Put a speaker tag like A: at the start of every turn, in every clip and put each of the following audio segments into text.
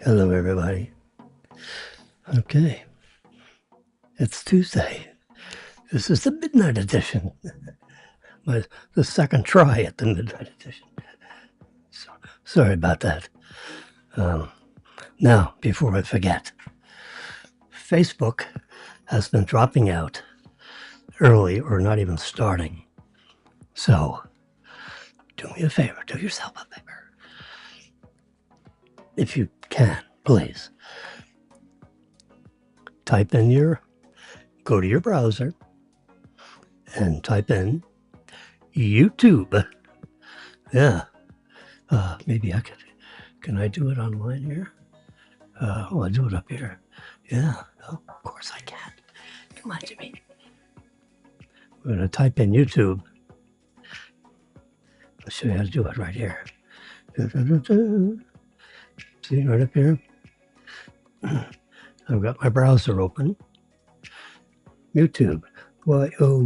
A: Hello, everybody. Okay, it's Tuesday. This is the midnight edition. The second try at the midnight edition. So, sorry about that. Now, before I forget, Facebook has been dropping out early or not even starting. So, do me a favor, do yourself a favor. If you can, please. Go to your browser and type in YouTube. Yeah. Maybe can I do it online here? I'll do it up here. Yeah, of course I can. Come on, Jimmy. We're going to type in YouTube. I'll show you how to do it right here. See right up here? I've got my browser open. YouTube. youtube.com.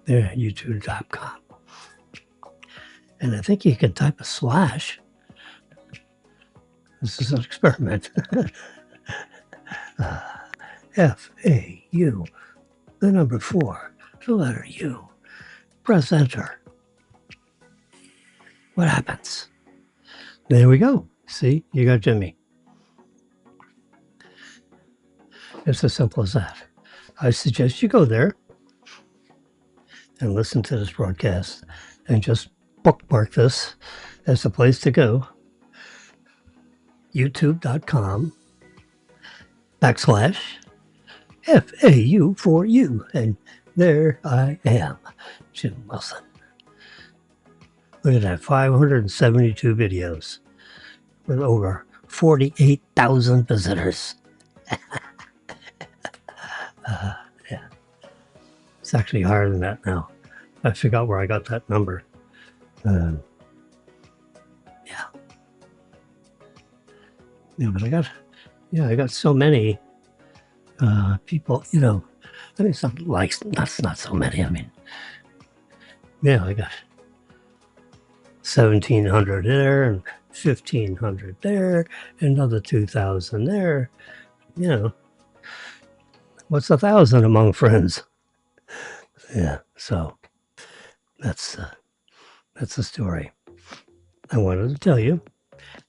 A: There, youtube.com. And I think you can type a slash. This is an experiment. FAU, the number 4, the letter U. Press enter. What happens? There we go. See, you got Jimmy. It's as simple as that. I suggest you go there and listen to this broadcast and just bookmark this as the place to go. youtube.com /FAU for you. And there I am, Jim Wilson. Look at that, 572 videos with over 48,000 visitors. Yeah, it's actually higher than that now. I forgot where I got that number. Yeah. Yeah, but I got so many people, I mean, it's not so many. I mean, yeah, I got 1,700 there and 1,500 there, another 2,000 there. What's 1,000 among friends? Yeah, so that's the story I wanted to tell you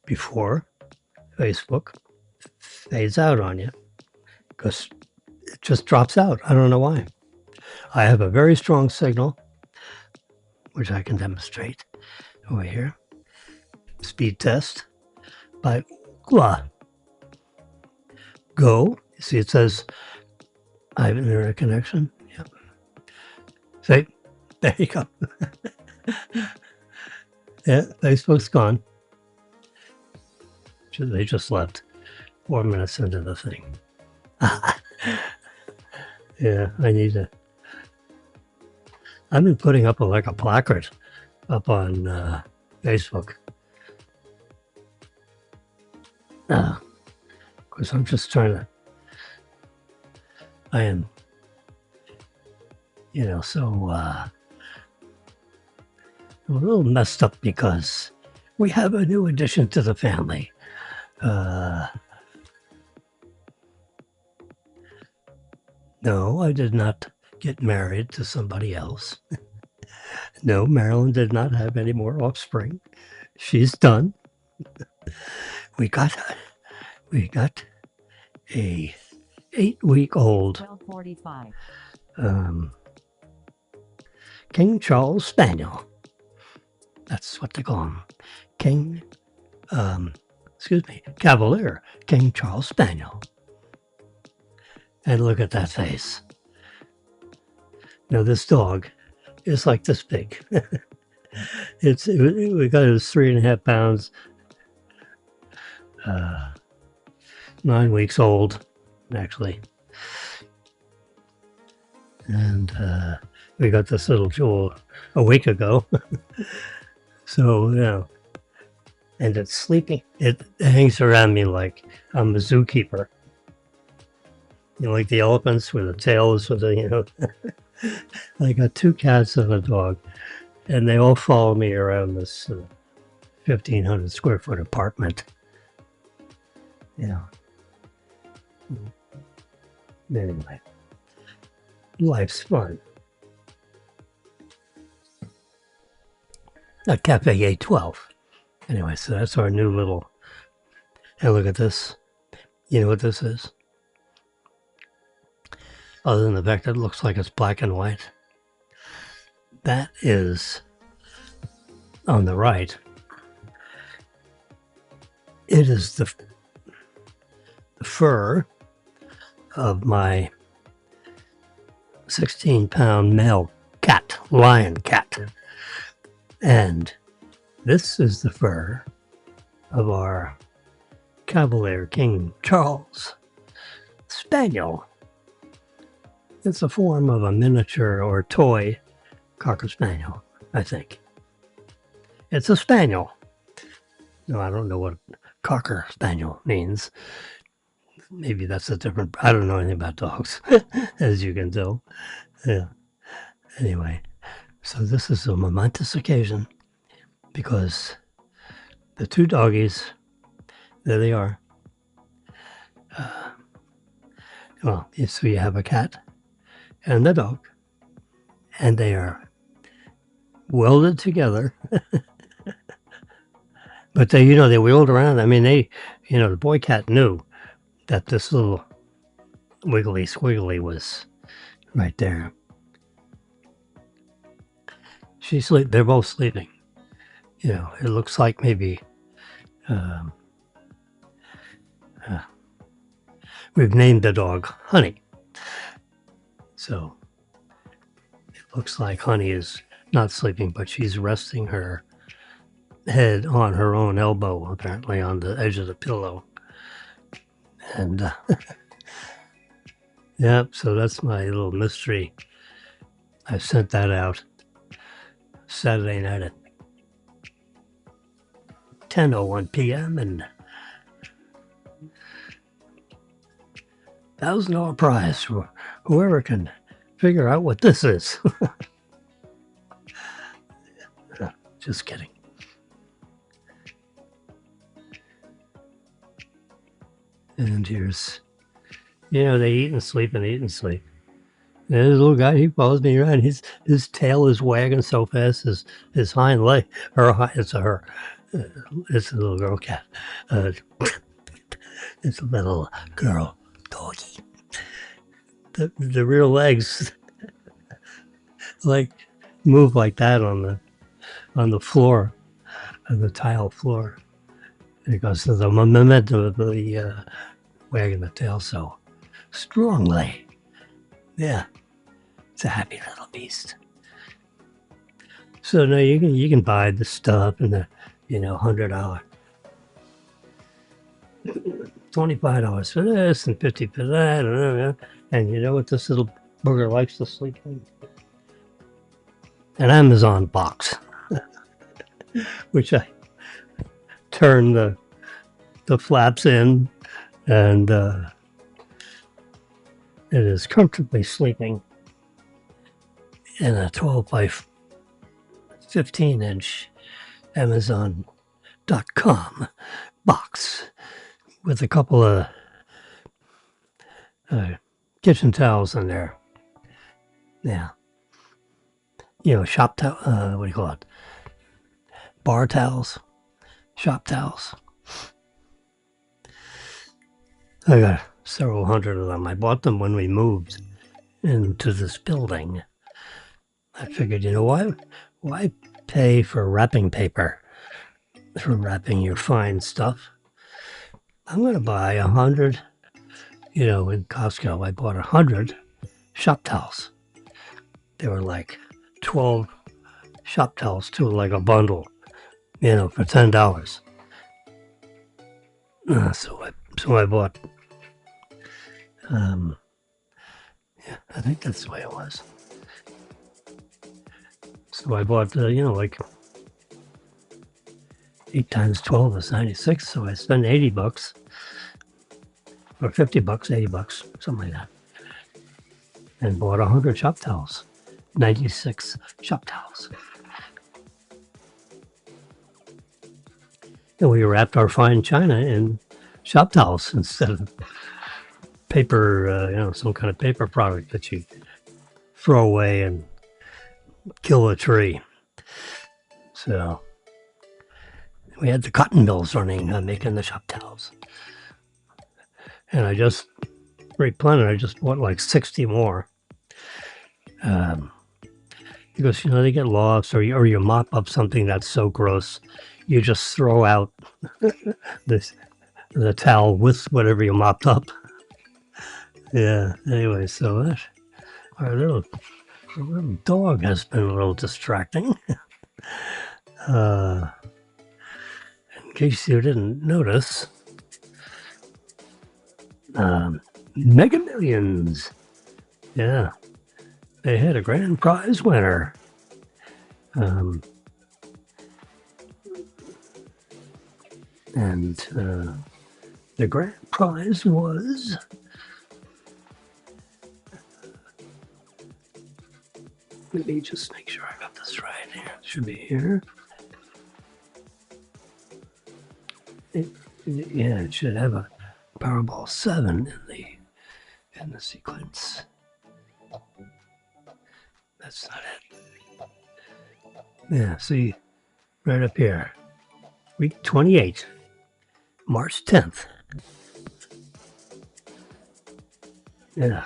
A: before Facebook fades out on you, because it just drops out. I don't know why. I have a very strong signal, which I can demonstrate over here. Speed test by Ookla. Go. You see, it says I have an internet connection. Yep. See, there you go. Yeah, Facebook's gone. They just left 4 minutes into the thing. Yeah, I've been putting up a placard up on Facebook. Because I'm just I am, so a little messed up because we have a new addition to the family. No, I did not get married to somebody else. No, Marilyn did not have any more offspring. She's done. We got a 8-week-old
B: 12:45.
A: King Charles Spaniel. That's what they call him. Cavalier King Charles Spaniel. And look at that face. Now this dog is like this big. We got it 3.5 pounds, 9 weeks old, actually. And we got this little jewel a week ago. So, and it's sleeping. It hangs around me like I'm a zookeeper. Like the elephants with the tails with the, I got 2 cats and a dog. and they all follow me around this 1,500 square foot apartment. Yeah. Anyway, life's fun. At Cafe A12. Anyway, so that's our new little. And look at this. You know what this is? Other than the fact that it looks like it's black and white. That is on the right. It is the fur of my 16-pound male cat, lion cat. And this is the fur of our Cavalier King Charles Spaniel. It's a form of a miniature or toy Cocker Spaniel, I think. It's a Spaniel. No, I don't know what Cocker Spaniel means. Maybe that's a different... I don't know anything about dogs, as you can tell. Yeah. Anyway, so this is a momentous occasion because the two doggies, there they are. Well, so you have a cat and the dog, and they are welded together. But they, they wheeled around. I mean, the boy cat knew that this little wiggly squiggly was right there. They're both sleeping. It looks like maybe we've named the dog Honey. So it looks like Honey is not sleeping, but she's resting her head on her own elbow, apparently on the edge of the pillow. And yeah, so that's my little mystery. I sent that out Saturday night at 10:01 p.m. and $1,000 prize for whoever can figure out what this is. Just kidding. And here's, they eat and sleep and eat and sleep. And this little guy, he follows me around. His tail is wagging so fast, his hind leg, it's a little girl cat. It's a little girl doggy. The rear legs move like that on the floor, on the tile floor, because of the momentum of the wagging the tail so strongly. Yeah, it's a happy little beast. So now you can buy the stuff and the $100, $25 for this and $50 for that, and you know what this little booger likes to sleep in? An Amazon box, which I turn the flaps in, and it is comfortably sleeping in a 12 by 15 inch Amazon.com box with a couple of kitchen towels in there. Yeah. Shop towel, what do you call it? Bar towels, shop towels. I got several hundred of them. I bought them when we moved into this building. I figured, why pay for wrapping paper for wrapping your fine stuff? I'm going to buy 100, in Costco, I bought 100 shop towels. They were like 12 shop towels to like a bundle, for $10. So I bought, I think that's the way it was. So I bought, 8 times 12 is 96, so I spent $80, or $50, $80, something like that, and bought 100 shop towels, 96 shop towels. And we wrapped our fine china in shop towels instead of paper, some kind of paper product that you throw away and kill a tree. So we had the cotton mills running, making the shop towels. And I just replenished, I just bought like 60 more. Because, they get lost, or you mop up something that's so gross, you just throw out the towel with whatever you mopped up. Yeah, anyway, so our little dog has been a little distracting. In case you didn't notice, Mega Millions. Yeah, they had a grand prize winner. And the grand prize was let me just make sure I got this right here. It should be here. It should have a Powerball 7 in the sequence. That's not it. Yeah, see, right up here. Week 28, March 10th. Yeah.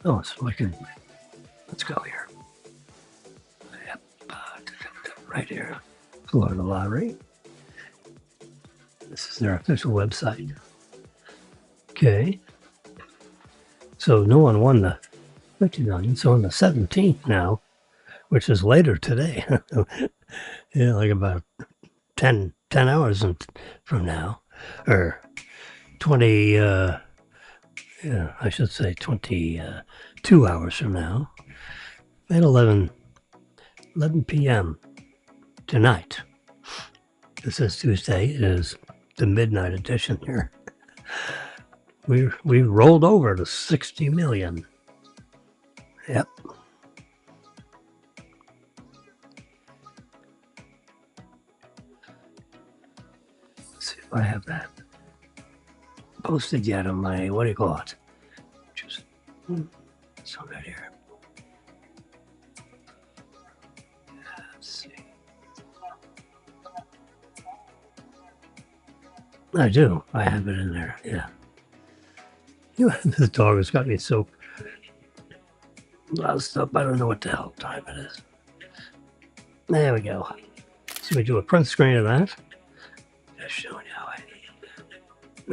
A: Oh, so let's go here. Yep, right here, Florida Lottery. This is their official website. Okay. So no one won the 50 million. So on the 17th now, which is later today, yeah, like about 10 hours from now, or 20, I should say 22 hours from now, at 11 p.m. tonight. This is Tuesday. It is the midnight edition here. We rolled over to 60 million. Yep. Let's see if I have that posted yet on my, what do you call it? Just, it's right here. Let's see. I do. I have it in there. Yeah. This dog has got me so loused up. I don't know what the hell time it is. There we go. So we do a print screen of that. Just showing you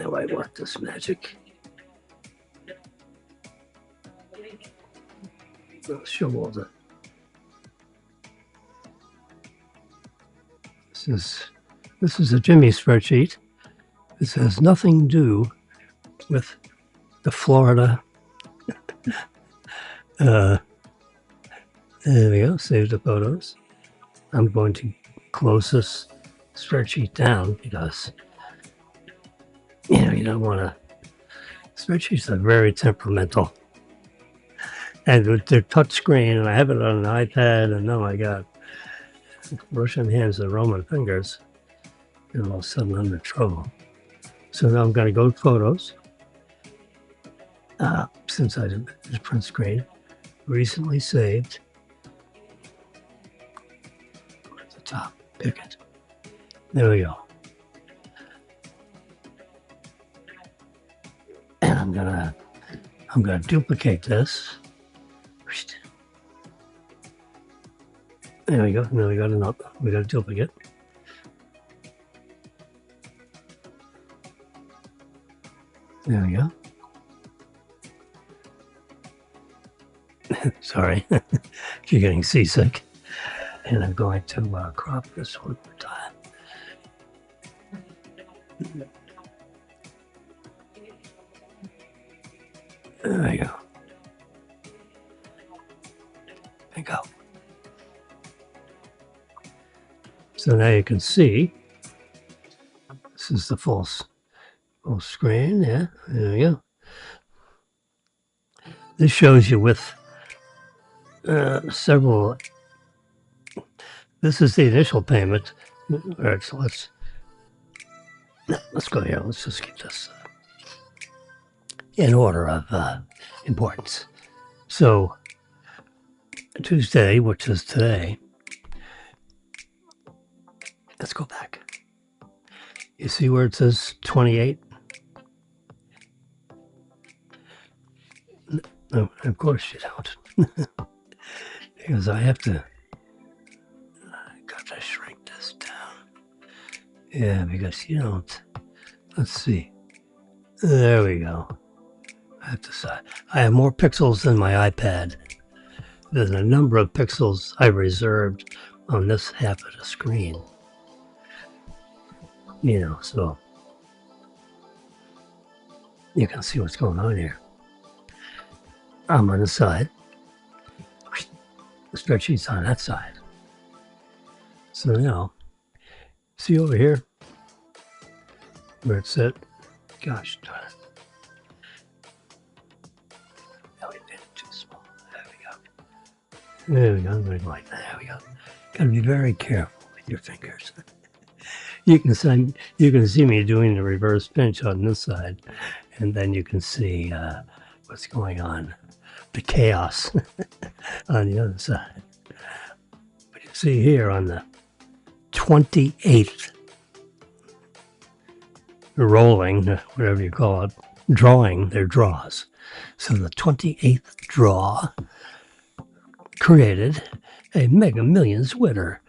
A: how I work this magic. I'll show all the. This is a Jimmy spreadsheet. This has nothing to do with the Florida. There we go. Save the photos. I'm going to close this spreadsheet down because you don't want to. Spreadsheets are very temperamental, and with their touch screen, and I have it on an iPad, and oh my God, Russian hands and Roman fingers, and all of a sudden I'm in trouble. So now I'm going to go to photos. Since I did this print screen, recently saved. At the top, pick it. There we go. And I'm gonna duplicate this. There we go. Now we got a duplicate. There we go. Sorry, you're getting seasick. And I'm going to crop this one more time. There we go. There we go. So now you can see, this is the full screen. Yeah, there we go. This shows you with several. This is the initial payment. All right, so let's go here. Let's just keep this in order of importance. So Tuesday, which is today. Let's go back. You see where it says 28? No, of course you don't. Because I got to shrink this down. Yeah, because you don't. Let's see. There we go. I have to say, I have more pixels than my iPad. There's a number of pixels I reserved on this half of the screen. You know, so you can see what's going on here. I'm on the side. The spreadsheet's on that side. So now, see over here where it's at? Gosh darn it. Oh, we made it too small. There we go. There we go. There we go. Gotta be very careful with your fingers. You can see me doing the reverse pinch on this side, and then you can see what's going on, the chaos on the other side. But you see here on the 28th rolling, whatever you call it, drawing their draws. So the 28th draw created a Mega Millions winner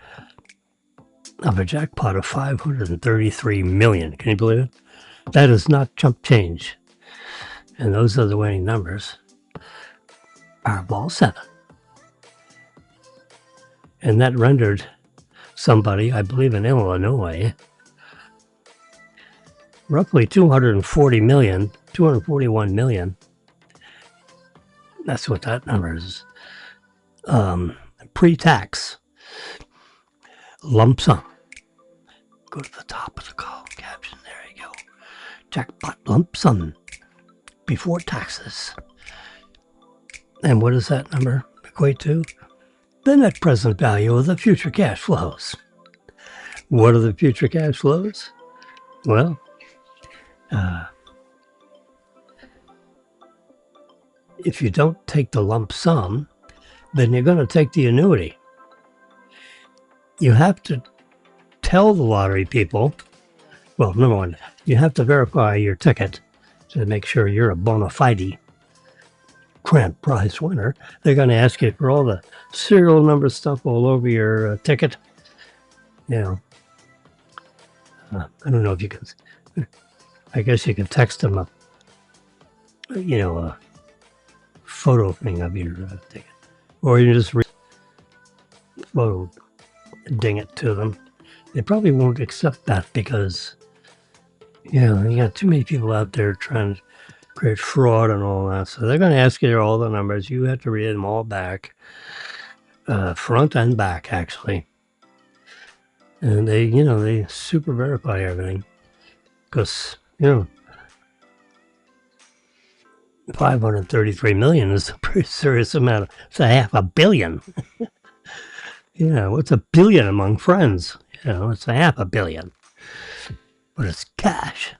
A: of a jackpot of 533 million. Can you believe it? That is not chump change. And those are the winning numbers. Powerball 7. And that rendered somebody, I believe in Illinois, roughly 241 million. That's what that number is. Pre-tax. Lump sum. Go to the top of the column caption. There you go. Jackpot lump sum before taxes. And what does that number equate to? The net present value of the future cash flows. What are the future cash flows? Well, if you don't take the lump sum, then you're going to take the annuity. You have to tell the lottery people, well, number one, you have to verify your ticket to make sure you're a bona fide grand prize winner. They're going to ask you for all the serial number stuff all over your ticket. You know, I don't know if you can, I guess you can text them a photo thing of your ticket. Or you just photo ding it to them. They probably won't accept that because, you got too many people out there trying to create fraud and all that. So they're going to ask you all the numbers. You have to read them all back, front and back, actually. And they super verify everything because, 533 million is a pretty serious amount. It's a $500 million. What's a billion among friends? It's a $500 million. But it's cash.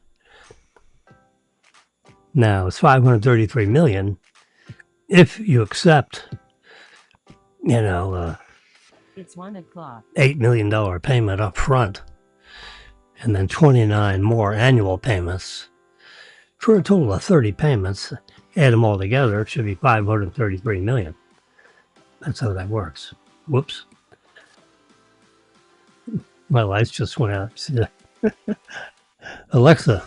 A: Now, it's 533 million if you accept,
B: it's 1 o'clock.
A: $8 million payment up front and then 29 more annual payments for a total of 30 payments. Add them all together, it should be 533 million. That's how that works. Whoops. My lights just went out. See that? Alexa,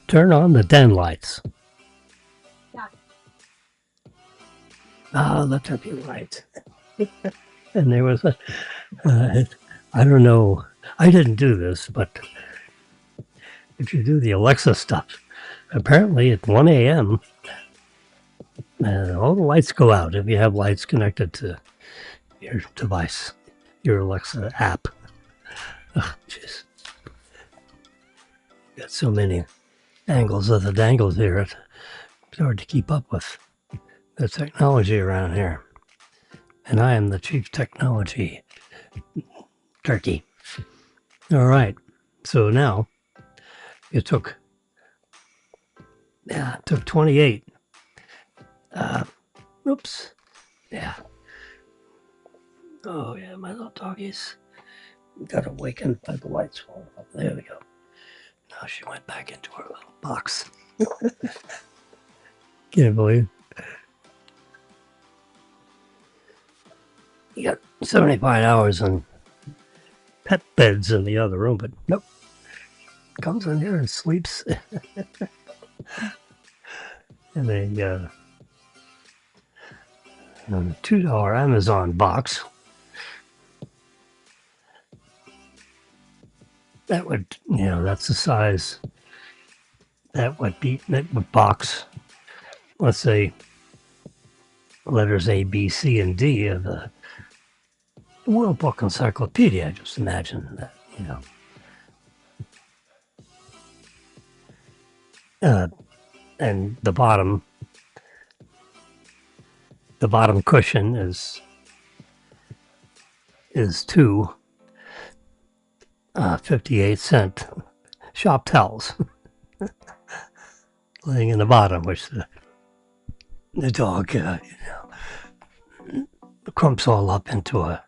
A: turn on the den lights. Let there be light. And there was I don't know. I didn't do this, but if you do the Alexa stuff, apparently at 1 a.m., all the lights go out if you have lights connected to your device, your Alexa app. Oh, jeez. Got so many angles of the dangles here. It's hard to keep up with. the technology around here. And I am the chief technology turkey. All right. So now it took 28. Oops. Yeah. Oh, yeah, my little doggies got awakened by the lights falling up. There we go. Now she went back into her little box. Can't believe you got 75 hours on pet beds in the other room, but nope. Comes in here and sleeps in a $2 Amazon box. That would, that's the size. That would box, let's say, letters A, B, C, and D of the World Book Encyclopedia. Just imagine that, and the bottom cushion is two 58-cent shop towels laying in the bottom, which the dog, crumps all up into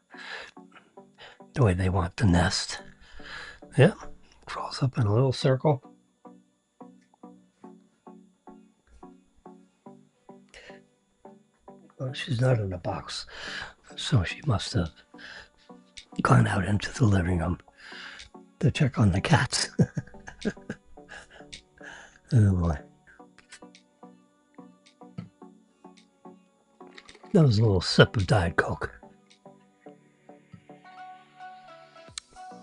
A: the way they want the nest. Yeah, crawls up in a little circle. Well, she's not in a box, so she must have gone out into the living room to check on the cats. Oh boy. That was a little sip of Diet Coke.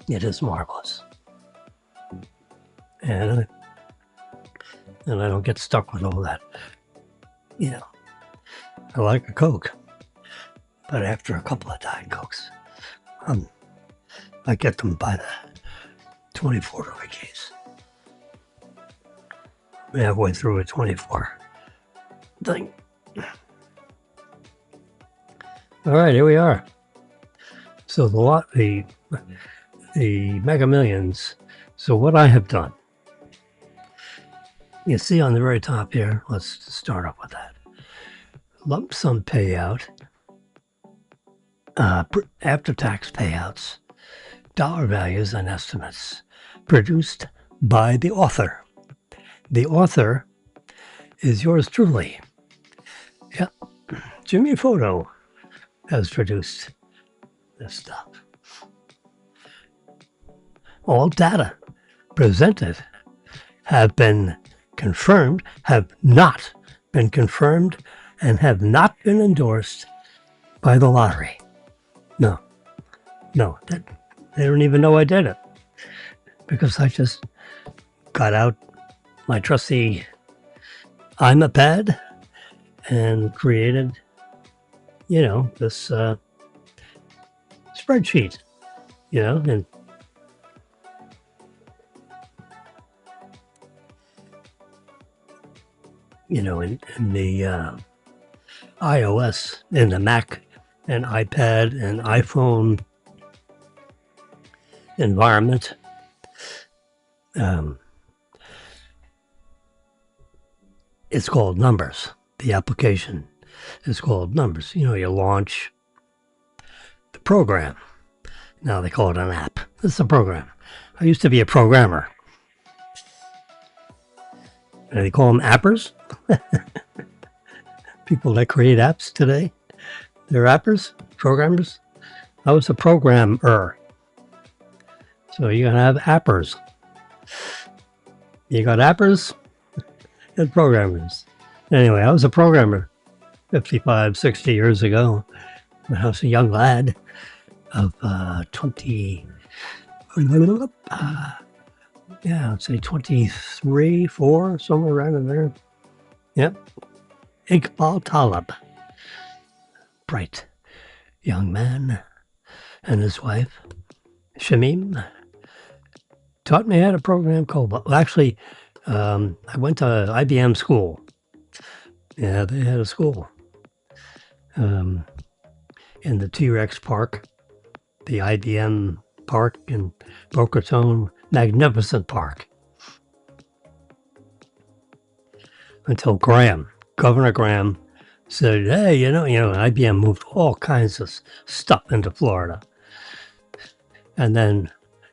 A: It is marvelous. And I don't get stuck with all that. I like a Coke, but after a couple of Diet Cokes, I get them by the 24-hour case. Halfway through a 24 thing. All right, here we are. So the Mega Millions. So what I have done, you see on the very top here, let's start off with that. Lump sum payout, after-tax payouts, dollar values and estimates, produced by the author. The author is yours truly. Yep, Jimmy Photo has produced this stuff. All data presented have been confirmed, have not been confirmed, and have not been endorsed by the lottery. No, they don't even know I did it, because I just got out my trusty iPad and created, this spreadsheet, and in the iOS, in the Mac and iPad and iPhone environment, it's called Numbers. The application is called Numbers. You launch the program. Now they call it an app. It's a program. I used to be a programmer. And they call them appers. People that create apps today, they're appers, programmers. I was a programmer. So you're going to have appers. You got appers and programmers. Anyway, I was a programmer 55, 60 years ago when I was a young lad of 20, I'd say 23, 4, somewhere around in there. Yep. Iqbal Talib, bright young man, and his wife, Shamim, taught me how to program COBOL. Well, actually, I went to IBM school. Yeah, they had a school. in the T-Rex Park, the IBM Park in Boca Raton, magnificent park. Until Governor Graham said, hey, IBM moved all kinds of stuff into Florida. And then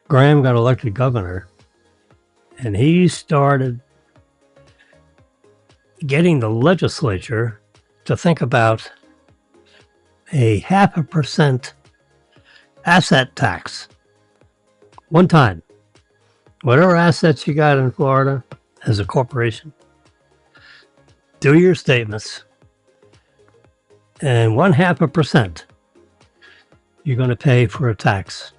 A: Graham got elected governor, and he started getting the legislature to think about a 0.5% asset tax. One time, whatever assets you got in Florida as a corporation, do your statements, and 0.5% you're going to pay for a tax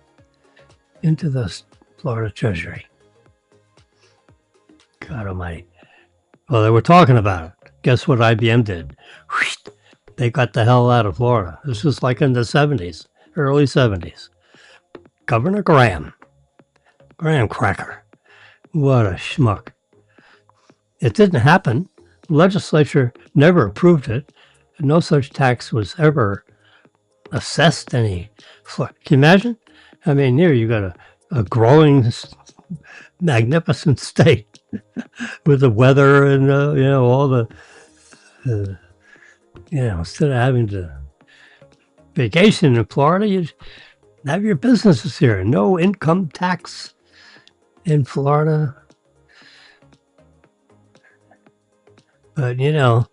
A: into the Florida Treasury. God almighty. Well, they were talking about it. Guess what IBM did? They got the hell out of Florida. This was like in the 70s, early 70s. Governor Graham Cracker. What a schmuck. It didn't happen. The legislature never approved it. No such tax was ever assessed any. Can you imagine? I mean, here you got a growing, magnificent state with the weather and, all the, instead of having to vacation in Florida, you have your businesses here. No income tax in Florida. But, the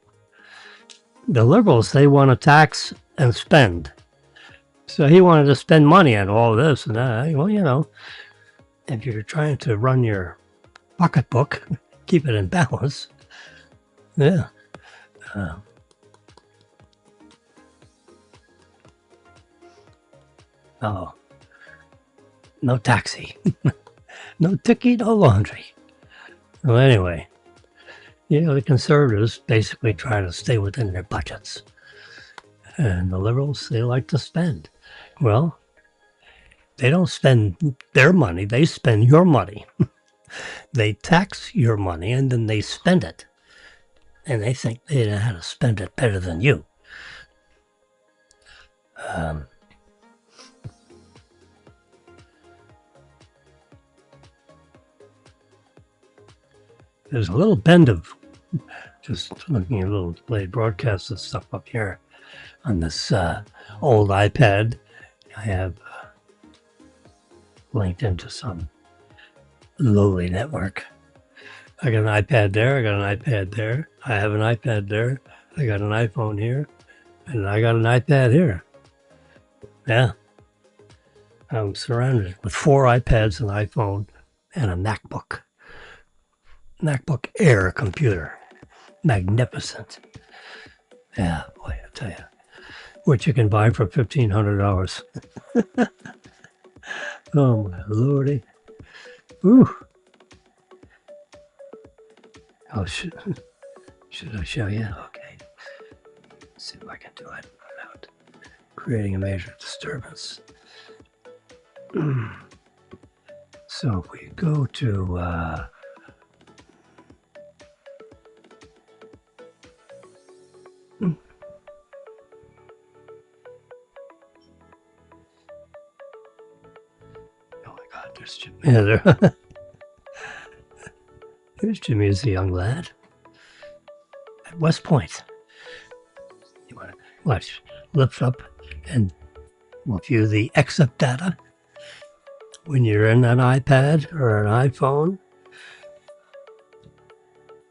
A: liberals, they want to tax and spend. So he wanted to spend money on all this and that. Well, if you're trying to run your pocketbook, keep it in balance, yeah. No taxi. No ticket, no laundry. Well, anyway, the conservatives basically try to stay within their budgets. And the liberals, they like to spend. Well, they don't spend their money, they spend your money. They tax your money and then they spend it. And they think they know how to spend it better than you. There's a little bend of just looking at a little delayed broadcast of stuff up here on this old iPad. I have linked into some lowly network. I got an iPad there. I got an iPad there. I have an iPad there. I got an iPhone here. And I got an iPad here. Yeah. I'm surrounded with 4 iPads, an iPhone, and a MacBook. MacBook Air computer. Magnificent. Yeah, boy, I tell you. Which you can buy for $1,500. Oh, my lordy. Ooh. Oh, should I show you? Okay. Let's see if I can do it without creating a major disturbance. So if we go to oh my God, there's Jimmy. Yeah, there's Jimmy as a young lad at West Point. You want to watch, lift up and we'll view the exit data. When you're in an iPad or an iPhone,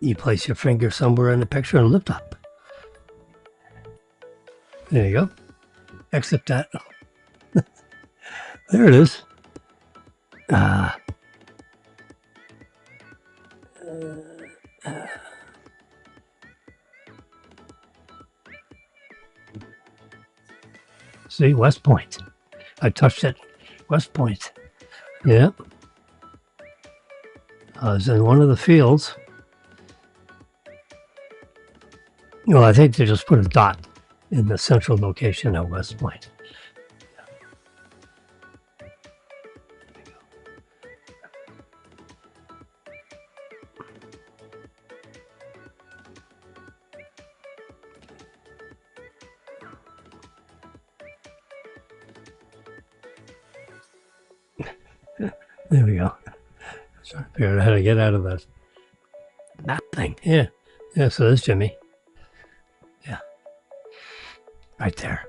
A: you place your finger somewhere in the picture and lift up. There you go. Exit data. There it is. See, West Point. I touched it. West Point. Yeah. I was in one of the fields. Well, I think they just put a dot in the central location at West Point. There we go. Trying to figure out how to get out of that thing. Yeah. Yeah, so there's Jimmy. Yeah. Right there.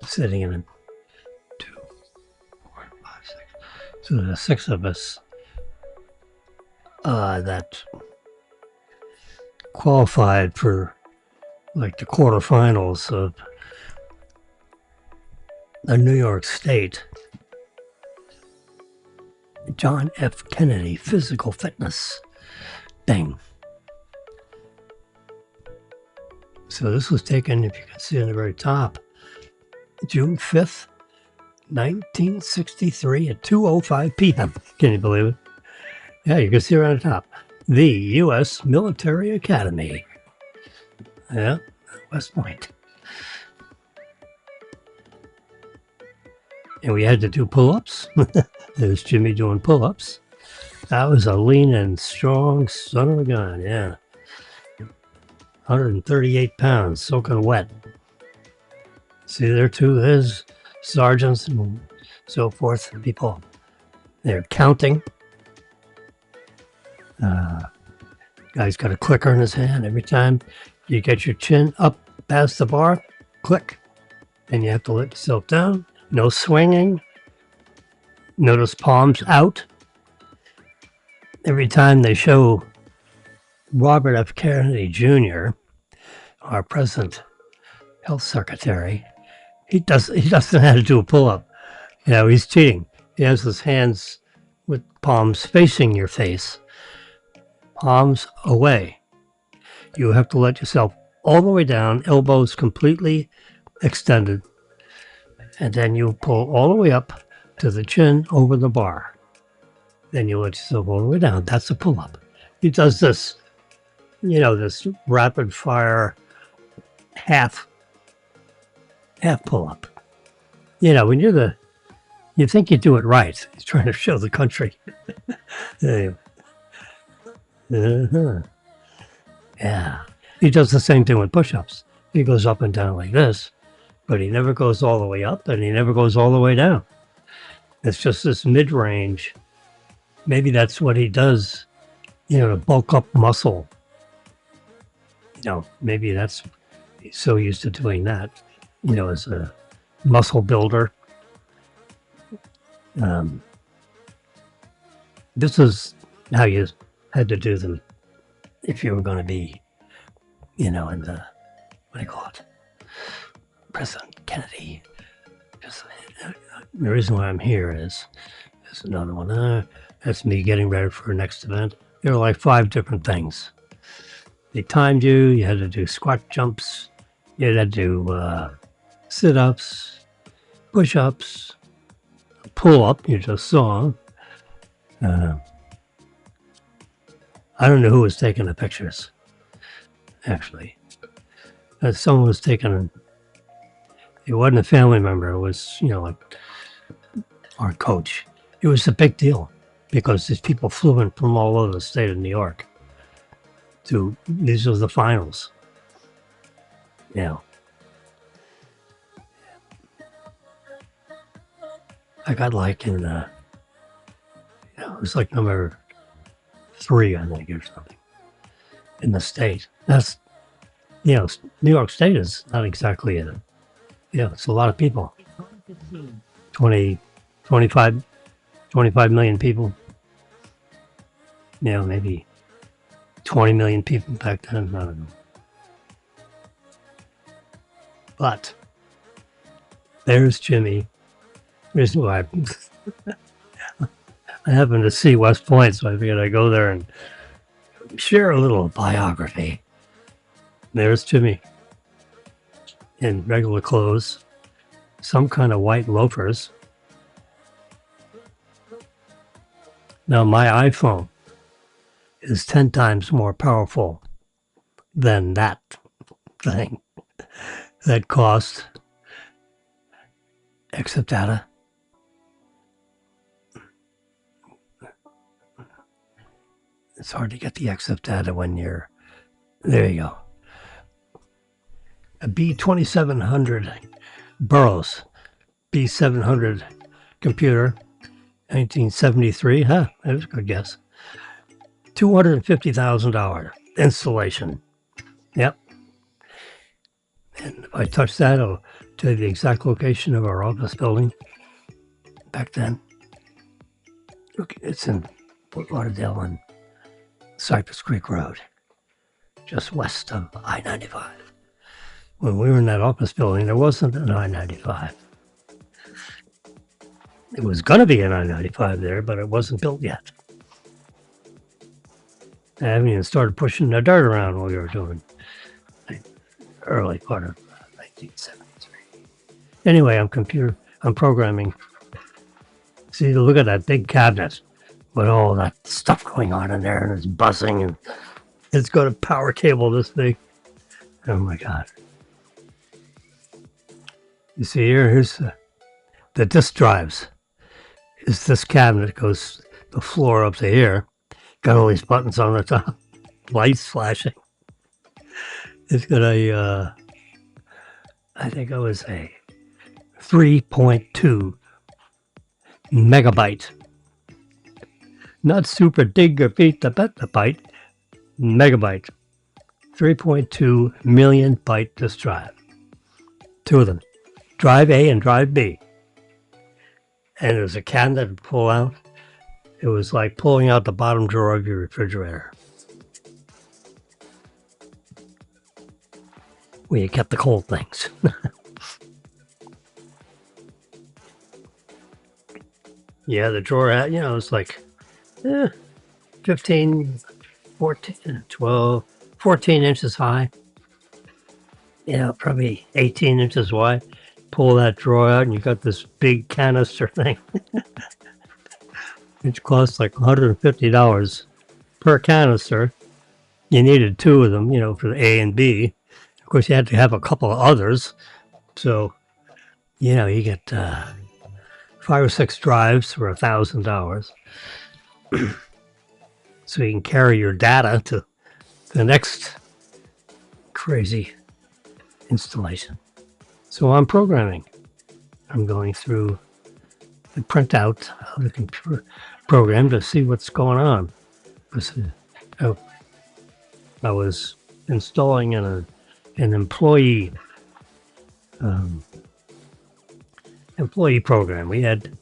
A: Sitting in a 2, 4, 5, 6. So there's 6 of us that qualified for like the quarterfinals of the New York State John F. Kennedy physical fitness thing. So this was taken, if you can see on the very top, June 5th, 1963 at 2:05 p.m. Can you believe it? Yeah, you can see right on the top. The U.S. Military Academy. Yeah, West Point. And we had to do pull-ups. There's Jimmy doing pull-ups. That was a lean and strong son of a gun, yeah. 138 pounds, soaking wet. See there too, there's sergeants and so forth, people. They're counting. Guy's got a clicker in his hand. Every time you get your chin up past the bar, click. And you have to let yourself down. No swinging. Notice palms out. Every time they show Robert F. Kennedy Jr., our present health secretary, he doesn't know how to do a pull-up. You know, he's cheating. He has his hands with palms facing your face, palms away. You have to let yourself all the way down, elbows completely extended, and then you pull all the way up to the chin over the bar. Then you let yourself all the way down. That's a pull-up. He does this, you know, this rapid fire half pull-up. You know, when you think you do it right. He's trying to show the country. Yeah. He does the same thing with push-ups. He goes up and down like this, but he never goes all the way up and he never goes all the way down. It's just this mid-range. Maybe that's what he does, you know, to bulk up muscle. You know, maybe that's, he's so used to doing that, you know, as a muscle builder. This is how you had to do them if you were going to be, you know, in the, what do you call it? President Kennedy. Just, the reason why I'm here is, there's another one. That's me getting ready for the next event. There were like 5 different things. They timed you. You had to do squat jumps. You had to do sit-ups, push-ups, pull-up. You just saw. I don't know who was taking the pictures, actually. Someone was taking, it wasn't a family member. It was, you know, like our coach. It was a big deal because these people flew in from all over the state of New York these were the finals. You know. I got like in, you know, it was like number 3, I think, or something, in the state. That's, you know, New York State is not exactly a, you know, it's a lot of people. 20, 25 million people. You know, maybe 20 million people back then. I don't know. But there's Jimmy. Here's why I happened to see West Point, so I figured I'd go there and share a little biography. There's Jimmy in regular clothes, some kind of white loafers. Now, my iPhone is 10 times more powerful than that thing that cost, except data. It's hard to get the exif data when you're, there you go. A B2700 Burroughs B700 computer, 1973. Huh, that was a good guess. $250,000 installation. Yep. And if I touch that, it'll tell you the exact location of our office building back then. Look, it's in Fort Lauderdale on Cypress Creek Road, just west of I-95. When we were in that office building, there wasn't an I-95. It was going to be an I-95 there, but it wasn't built yet. I haven't even started pushing the dirt around while we were doing the early part of 1973. Anyway, I'm programming. See, look at that big cabinet with all that stuff going on in there, and it's buzzing, and it's got a power cable this big. Oh my God. You see here's the disk drives. Is this cabinet goes the floor up to here. Got all these buttons on the top, lights flashing. It's got a, I think it was a 3.2 megabyte. Not super gigabit, the byte, megabyte. 3.2 million byte disk drive. Two of them. Drive A and Drive B. And there's a cabinet to pull out. It was like pulling out the bottom drawer of your refrigerator, where you kept the cold things. Yeah, the drawer had, it's like 15, 14, 12, 14 inches high. Probably 18 inches wide. Pull that drawer out and you got this big canister thing. It cost like $150 per canister. You needed two of them, for the A and B. Of course, you had to have a couple of others. So, you get 5 or 6 drives for $1,000. So you can carry your data to the next crazy installation. So I'm programming. I'm going through the printout of the computer program to see what's going on. I was installing an employee program. We had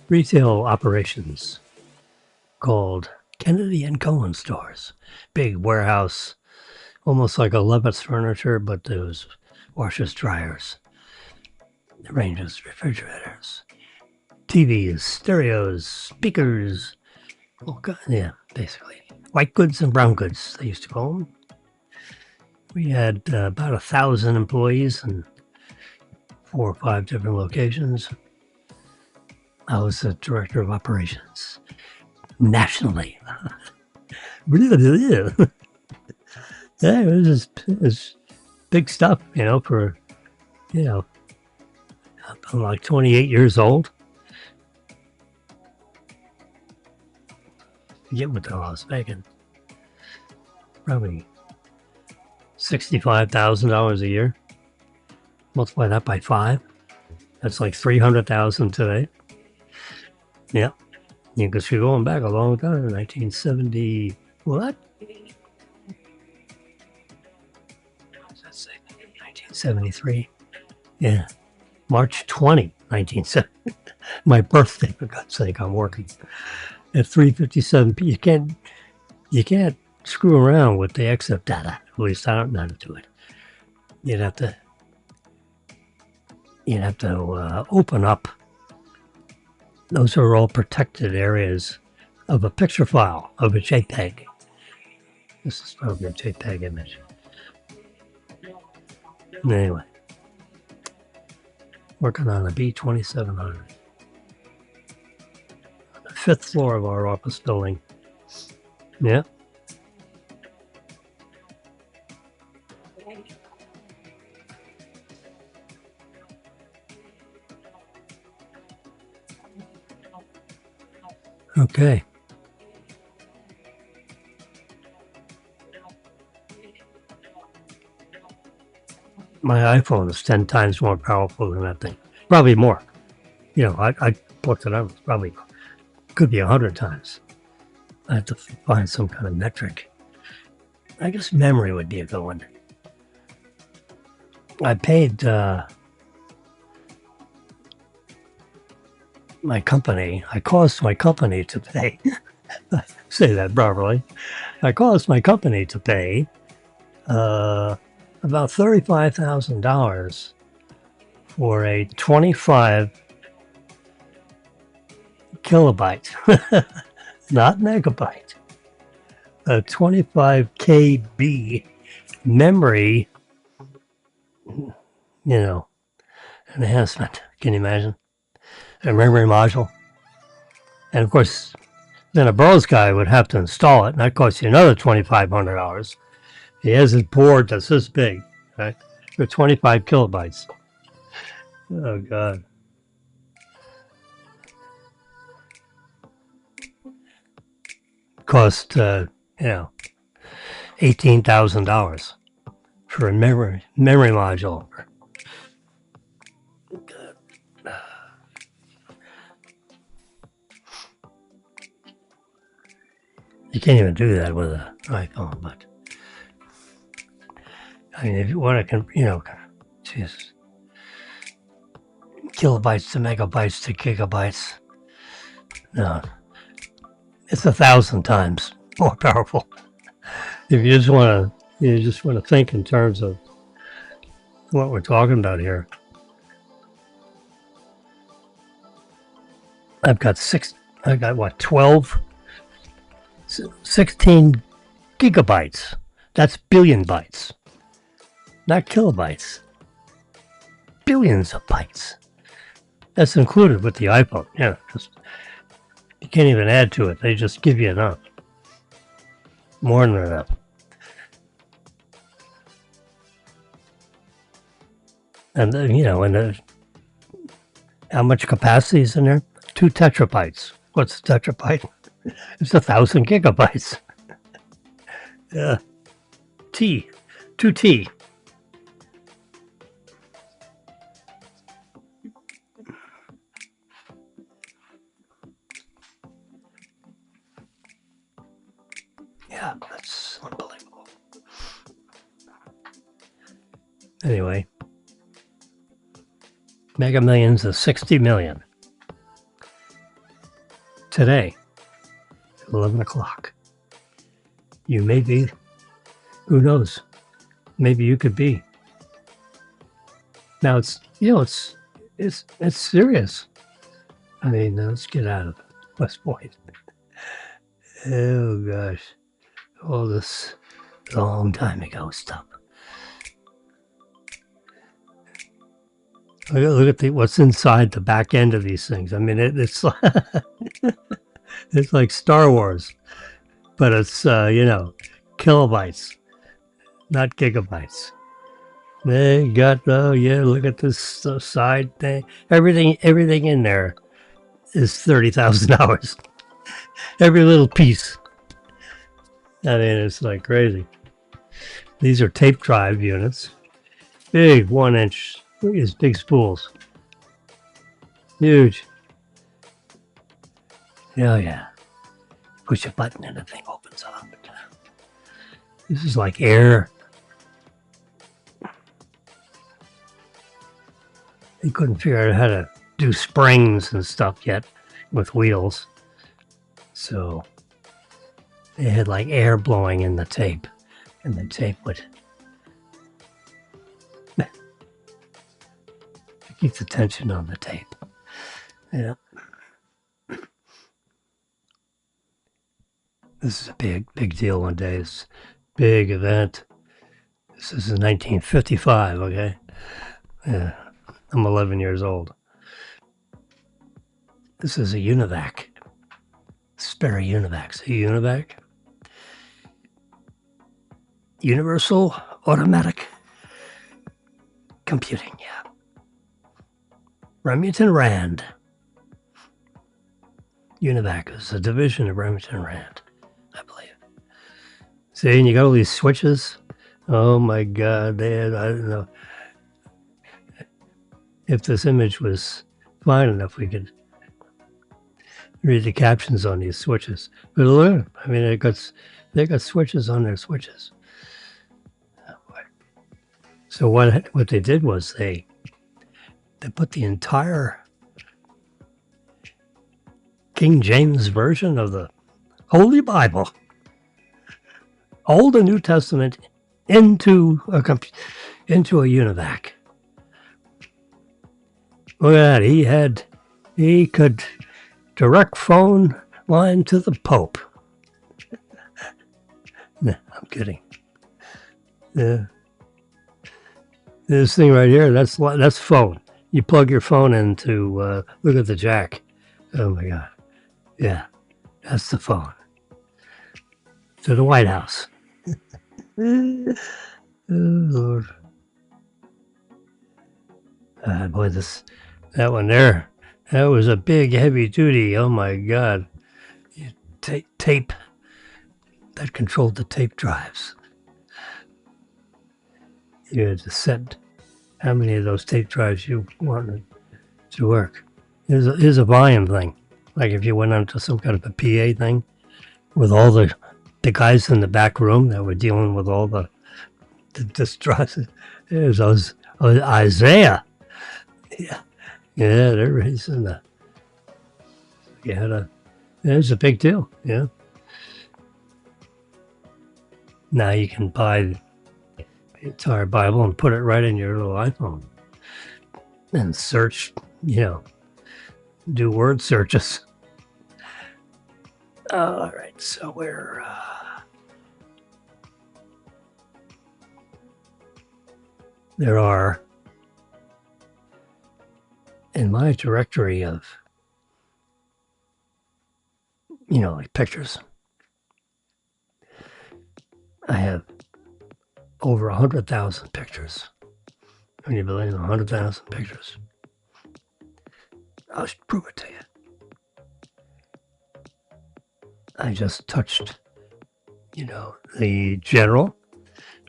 A: retail operations called Kennedy and Cohen stores. Big warehouse, almost like a Levitt's Furniture, but there was washers, dryers, ranges, refrigerators, TVs, stereos, speakers, basically. White goods and brown goods, they used to call them. We had about 1,000 employees in 4 or 5 different locations. I was the director of operations nationally. Yeah, it was big stuff, for, I'm like 28 years old. Forget what the hell I was making. Probably $65,000 a year. Multiply that by 5. That's like $300,000 today. Yeah. Because you're going back a long time, 1970, what? Let's say 1973. Yeah. March 20, 1970. My birthday, for God's sake, I'm working at 3:57 p. You can't screw around with the EXIF data. At least I don't know how to do it. You'd have to open up. Those are all protected areas of a picture file, of a JPEG. This is probably a JPEG image. Anyway, working on a B2700. On the 5th floor of our office building. Yeah. Okay. my iPhone is 10 times more powerful than that thing. Probably more. I looked it up. It's probably could be 100 times. I have to find some kind of metric. I guess memory would be a good one. I paid my company. I caused my company to pay. Say that properly. I caused my company to pay about $35,000 for a 25 kilobyte, not megabyte, a 25 KB memory, enhancement. Can you imagine? A memory module. And of course, then a Burroughs guy would have to install it, and that costs you another $2,500. He has his board that's this big, right? For 25 kilobytes. Oh, God. Cost, $18,000 for a memory module. You can't even do that with an iPhone, but I mean, if you want to, Jesus, kilobytes to megabytes to gigabytes, no, it's 1,000 times more powerful. If you just want to think in terms of what we're talking about here. I've got 16 gigabytes. That's billion bytes, not kilobytes. Billions of bytes. That's included with the iPhone. Yeah, you can't even add to it. They just give you enough. More than enough. And how much capacity is in there? 2 tetrabytes. What's a tetrabyte? It's 1,000 gigabytes. Yeah. 2T. Yeah, that's unbelievable. Anyway, Mega Millions is 60 million. Today, 11 o'clock. You may be, who knows? Maybe you could be. Now it's serious. I mean, let's get out of West Point. Oh gosh, all this long time ago stuff. Look at what's inside the back end of these things. I mean, it's it's like Star Wars, but it's kilobytes, not gigabytes. They got look at this side thing. Everything in there is $30,000. Every little piece. I mean, it's like crazy. These are tape drive units. Big 1-inch. Look at these big spools. Huge. Oh yeah. Push a button and the thing opens up. This is like air. They couldn't figure out how to do springs and stuff yet with wheels. So they had like air blowing in the tape, and the tape would keep the tension on the tape. Yeah. This is a big deal one day. It's a big event. This is in 1955, okay? Yeah. I'm 11 years old. This is a UNIVAC. Sperry UNIVAC. A UNIVAC? Universal Automatic Computing, yeah. Remington Rand. UNIVAC is a division of Remington Rand, I believe. See, and you got all these switches. Oh my God, I don't know. if this image was fine enough, we could read the captions on these switches. But look, I mean, they got switches on their switches. So what they did was they put the entire King James version of the Holy Bible, Old and New Testament, into a UNIVAC. Look at that. He could direct phone line to the Pope. Nah, I'm kidding. Yeah. This thing right here, that's phone. You plug your phone into, look at the jack. Oh my God. Yeah, that's the phone. To the White House. Oh, Lord. Boy, that one there, that was a big, heavy duty. Oh my God. Tape that controlled the tape drives. You had to set how many of those tape drives you wanted to work. Here's a volume thing. Like if you went onto some kind of a PA thing with all the guys in the back room that were dealing with all the distress. There's those Isaiah. Yeah, he's in the. You had it's a big deal. Yeah. Now you can buy the entire Bible and put it right in your little iPhone and search, do word searches. All right, so there are, in my directory of, like pictures, I have over 100,000 pictures. Can you believe 100,000 pictures? I'll prove it to you. I just touched, the general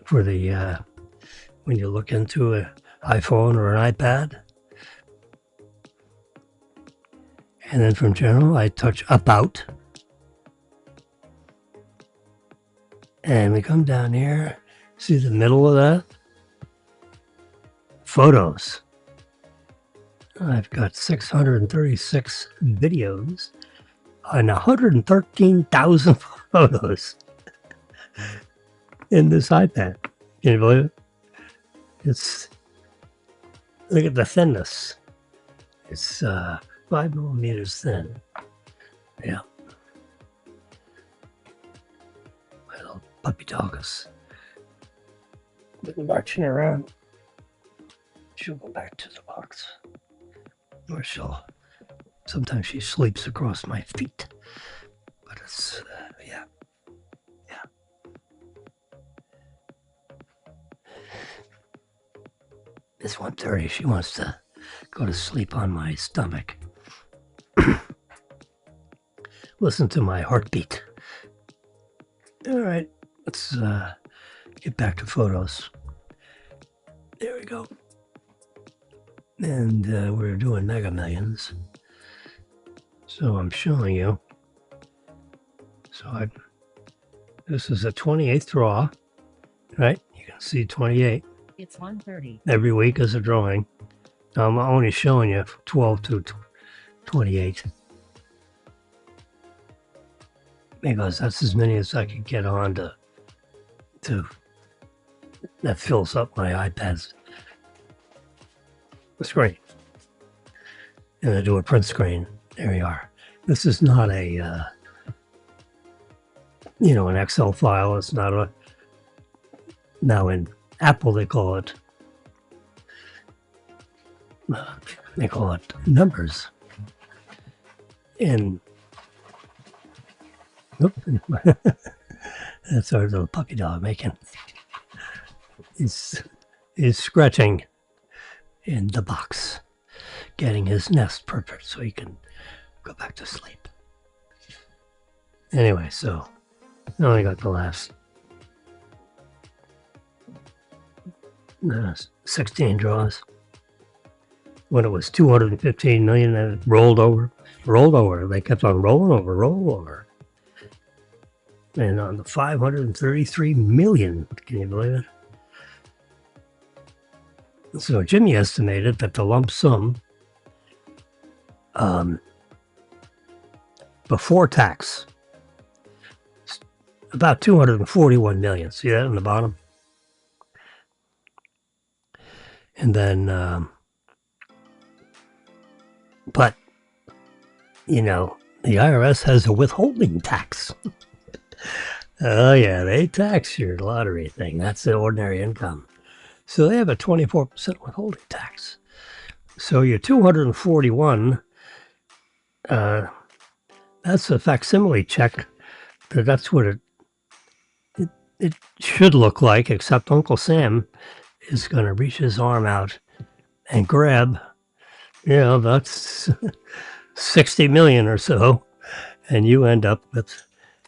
A: for the, when you look into an iPhone or an iPad. And then from general, I touch about. And we come down here, see the middle of that? Photos. I've got 636 videos and 113,000 photos in this iPad. Can you believe it? Look at the thinness. It's 5 millimeters thin. Yeah. My little puppy dog is marching around. She'll go back to the box. Or sometimes she sleeps across my feet. But it's, yeah. It's 1:30. She wants to go to sleep on my stomach. Listen to my heartbeat. All right, let's get back to photos. There we go. And we're doing Mega Millions. So I'm showing you. So this is a 28th draw, right? You can see 28.
B: It's 1:30.
A: Every week is a drawing. I'm only showing you 12 to 28. Because that's as many as I can get on to that fills up my iPad's screen. And I do a print screen. There you are. This is not a, an Excel file. It's not a, now in Apple they call it numbers. And that's our little puppy dog making. He's scratching in the box, getting his nest perfect so he can go back to sleep. Anyway, so I only got the last 16 draws. when it was 215 million and it rolled over. They kept on rolling over. And on the 533 million, can you believe it? So Jimmy estimated that the lump sum before tax, about 241 million. See that on the bottom? And then, but, you know, the IRS has a withholding tax. Oh, yeah, they tax your lottery thing. That's the ordinary income. So they have a 24% withholding tax. So your 241, that's a facsimile check. That's what it should look like, except Uncle Sam is going to reach his arm out and grab, you know, that's 60 million or so, and you end up with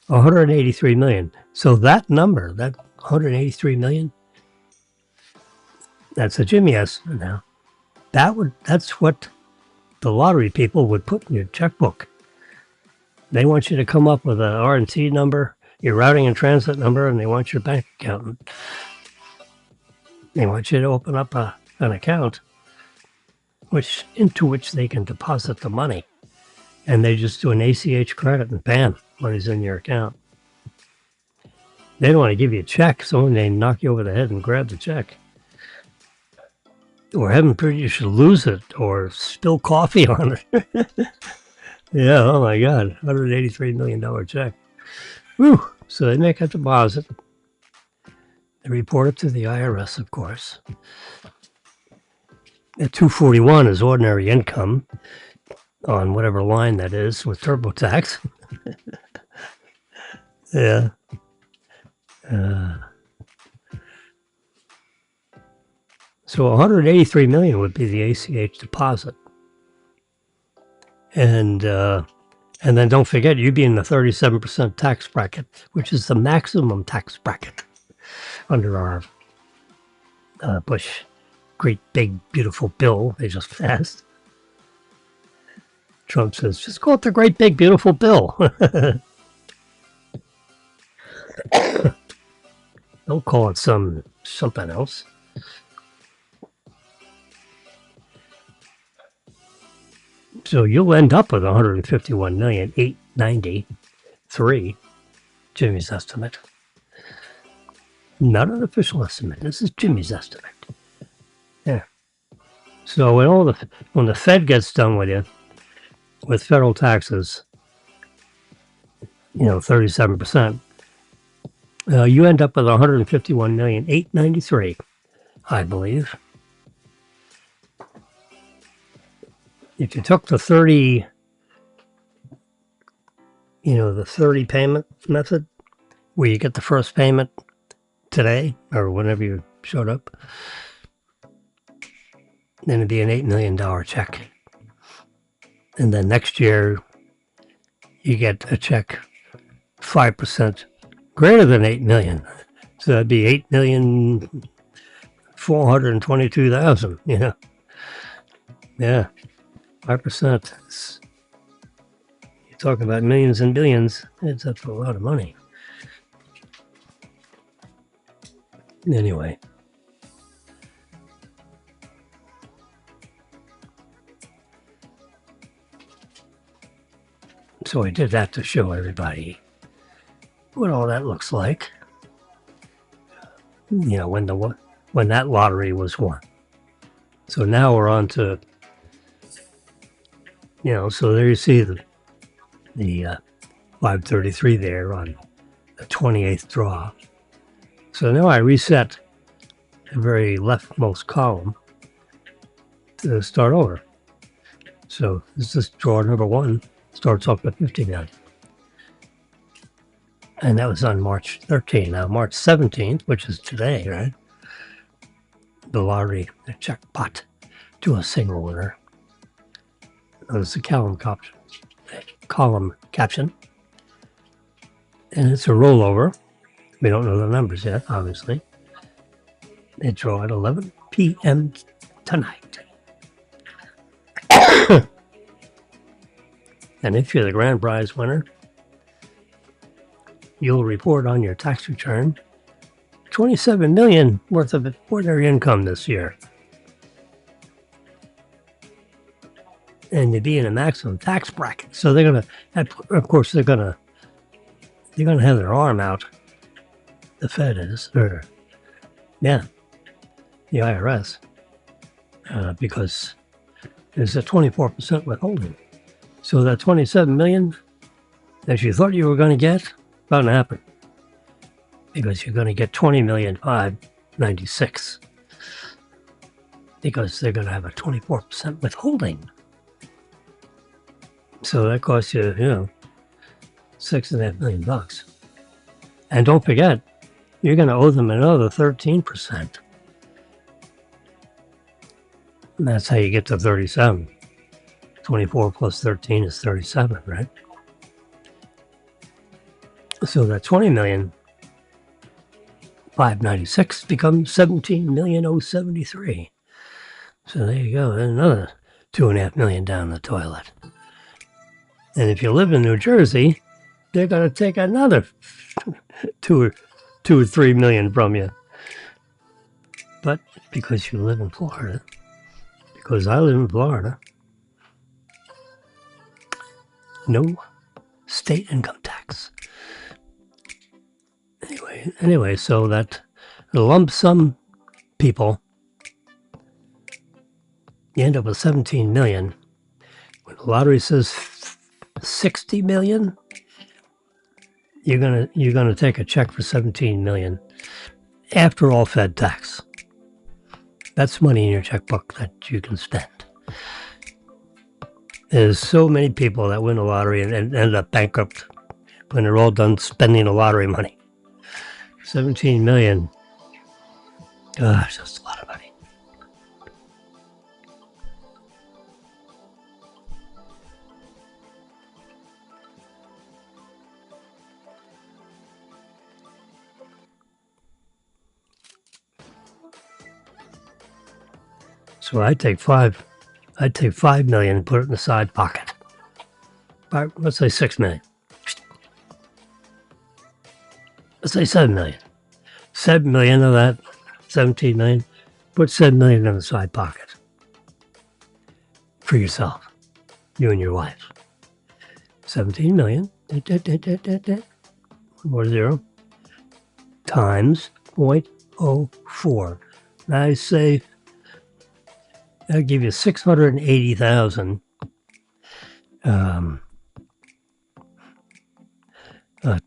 A: 183 million. So that number, that 183 million, that's a Jimmy estimate now. That's what the lottery people would put in your checkbook. They want you to come up with an R&T number, your routing and transit number, and they want your bank account. They want you to open up an account into which they can deposit the money. And they just do an ACH credit and bam, money's in your account. They don't want to give you a check, so they knock you over the head and grab the check. Or heaven forbid you should lose it or spill coffee on it. Yeah, oh my God, $183 million check. Whew. So they make a deposit. They report it to the IRS, of course. At 241 is ordinary income on whatever line that is with TurboTax. Yeah. So 183 million would be the ACH deposit. And then don't forget, you'd be in the 37% tax bracket, which is the maximum tax bracket under our Bush great big beautiful bill they just passed. Trump says, just call it the great big beautiful bill. Don't call it something else. So you'll end up with 151,893,300, Jimmy's estimate. Not an official estimate. This is Jimmy's estimate. Yeah. So when the Fed gets done with you, with federal taxes, 37%, you end up with 151,893,000, I believe. If you took the 30, the 30 payment method, where you get the first payment today or whenever you showed up, then it'd be an $8 million check. And then next year, you get a check 5% greater than 8 million. So that'd be 8,422,000, Yeah. 5%. You're talking about millions and billions. It's up to a lot of money. Anyway. So I did that to show everybody what all that looks like. When that lottery was won. So now we're on to, so there you see the 533 there on the 28th draw. So now I reset the very leftmost column to start over. So this is draw number 1, starts off with 50 million. And that was on March 13th. Now March 17th, which is today, right? The lottery, the jackpot to a single winner. Notice the column caption. And it's a rollover. We don't know the numbers yet, obviously. They draw at 11 p.m. tonight. And if you're the grand prize winner, you'll report on your tax return 27 million worth of ordinary income this year. And you'd be in a maximum tax bracket. So they're gonna, of course, they're gonna have their arm out. The Fed is, or yeah, the IRS, because there's a 24% withholding. So that 27 million that you thought you were going to get, not gonna happen, because you're going to get 20,596,000 because they're going to have a 24% withholding. So that costs you, $6.5 million. And don't forget, you're going to owe them another 13%. And that's how you get to 37. 24 plus 13 is 37, right? So that 20,596,000 becomes 17,073,000. So there you go. There's another $2.5 million down the toilet. And if you live in New Jersey, they're going to take another two or 3 million from you. But because you live in Florida, because I live in Florida, no state income tax. Anyway, so that lump sum people, you end up with 17 million. When the lottery says 60 million, you're gonna take a check for 17 million after all Fed tax. That's money in your checkbook that you can spend. There's so many people that win the lottery and end up bankrupt when they're all done spending the lottery money. 17 million. Gosh, that's a lot of money. So I'd take 5 million and put it in the side pocket. Let's say 6 million. Let's say 7 million. 7 million of that 17 million, put 7 million in the side pocket for yourself, you and your wife. 17 million, 1 more 0, times 0.04. Nice, safe. That'll give you 680,000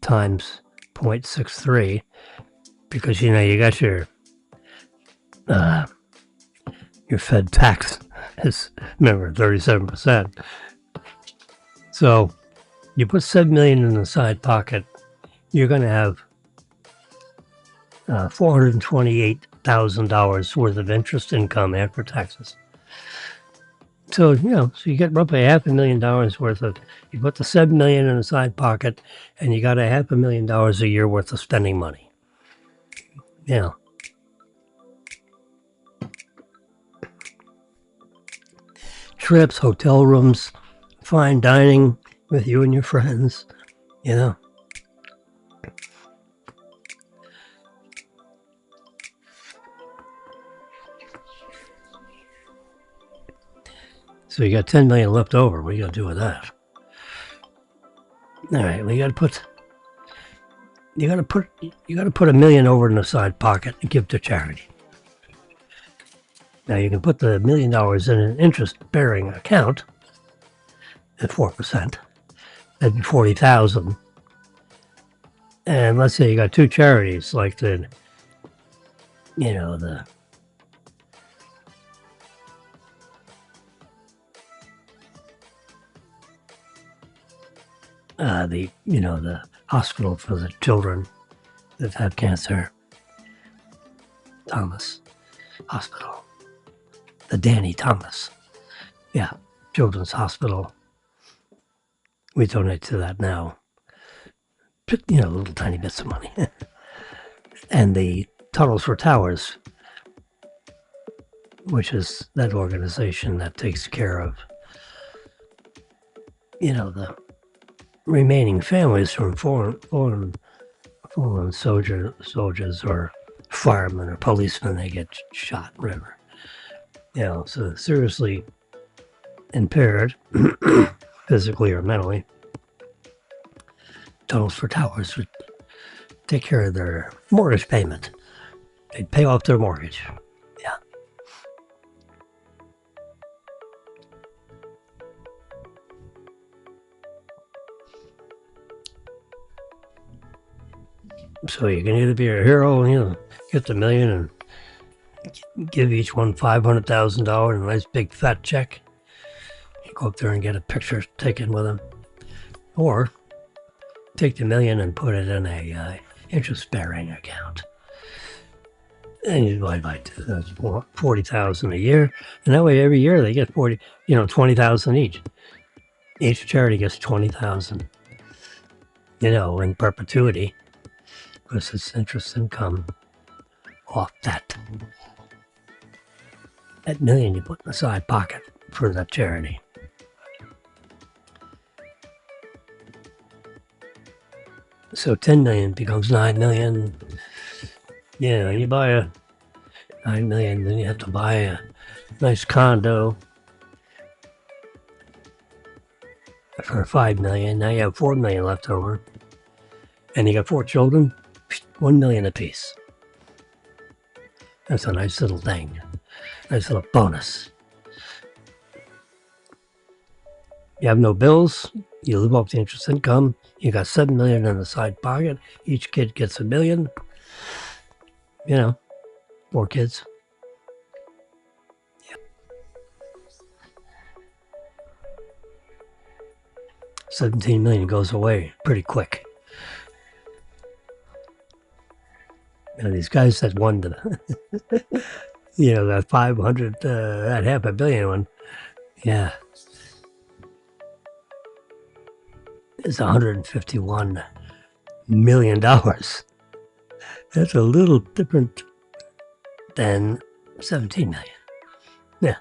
A: times 0.63, because you got your Fed tax is, remember, 37%. So you put 7 million in the side pocket, you're going to have $428,000 worth of interest income after taxes. So, so you get roughly $500,000 worth of, you put the 7 million in the side pocket and you got $500,000 a year worth of spending money. Trips, hotel rooms, fine dining with you and your friends, So you got 10 million left over. What are you gonna do with that? All right, well, you gotta put $1 million over in the side pocket and give to charity. Now you can put the $1 million in an interest-bearing account at 4%. That'd be 40,000. And let's say you got 2 charities, like the hospital for the children that have cancer, Thomas Hospital, the Danny Thomas, Children's Hospital. We donate to that now, little tiny bits of money. And the Tunnels for Towers, which is that organization that takes care of the remaining families from fallen soldiers or firemen or policemen, they get shot, whatever. So seriously impaired, physically or mentally, Tunnels for Towers would take care of their mortgage payment. They'd pay off their mortgage. Yeah. So you can either be a hero, get the million and give each one $500,000 and a nice big fat check. You go up there and get a picture taken with them. Or take the million and put it in a interest-bearing account. And you divide by 40,000 a year, and that way every year they get 20,000 each. Each charity gets 20,000, in perpetuity, because it's interest income off that million you put in the side pocket for that charity. So 10 million becomes 9 million. You buy a 9 million, then you have to buy a nice condo for 5 million. Now you have 4 million left over. And you got 4 children, 1 million apiece. That's a nice little thing. Nice little bonus. You have no bills. You live off the interest income. You got 7 million in the side pocket. Each kid gets $1 million. 4 kids. Yeah. 17 million goes away pretty quick. These guys that won that 500, that $500 million one, yeah, it's $151 million. That's a little different than 17 million. Yeah.